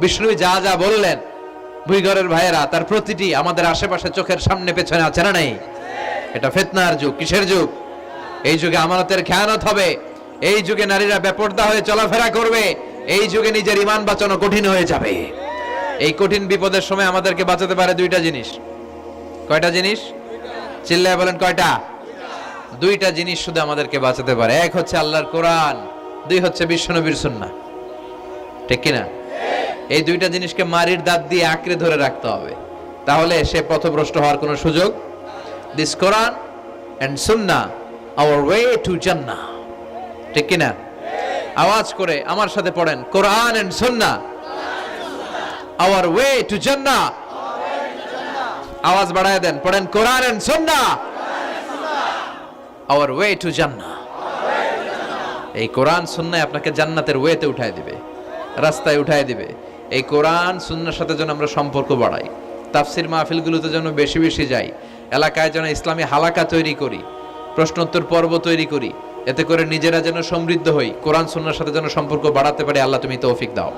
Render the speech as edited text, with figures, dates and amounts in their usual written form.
বিষ্ণু যা যা বললেন ভুইঘরের ভাইয়েরা তার প্রতিটি আমাদের আশেপাশে চোখের সামনে পেছনে আছে না নেই? এটা ফিতনার যুগ। কিসের যুগ? এই যুগে আমানতের খেয়ানত হবে, এই যুগে নারীরা বেপরদা হয়ে চলাফেরা করবে, এই যুগে নিজের ঈমান বাঁচানো কঠিন হয়ে যাবে। এই কঠিন বিপদের সময় আমাদেরকে বাঁচাতে পারে দুইটা জিনিস। কয়টা জিনিস? চিল্লায় বলেন কয়টা? দুইটা জিনিস শুধু আমাদেরকে বাঁচাতে পারে। এক হচ্ছে আল্লাহর কোরআন, দুই হচ্ছে বিশ্বনবীর সুন্নাহ। ঠিক কিনা? এই দুইটা জিনিসকে মারির দাঁত দিয়ে আঁকড়ে ধরে রাখতে হবে, তাহলে সে পথভ্রষ্ট হওয়ার কোনো সুযোগ। This Quran and Sunnah hour way to জান্নাহ। ঠিক কিনা? আওয়াজ করে আমার সাথে পড়েন, কোরআন and Sunnah hour way to জান্নাহ। আওয়াজ বাড়ায় দেন, পড়েন, কোরআন and Sunnah hour way to জান্নাহ। এই কোরআন সুন্নাহ আপনাকে জান্নাতের ওয়েতে উঠায় দিবে, রাস্তায় উঠায় দিবে। এই কোরআন সুন্নাহর সাথে যেন আমরা সম্পর্ক বাড়াই, তাফসির মাহফিলগুলোতে যেন বেশি বেশি যাই, এলাকায় যেন ইসলামী হালাকা তৈরি করি, প্রশ্নোত্তর পর্ব তৈরি করি, এতে করে নিজেরা যেন সমৃদ্ধ হই, কোরআন সুন্নাহর সাথে যেন সম্পর্ক বাড়াতে পারি। আল্লাহ তুমি তৌফিক দাও।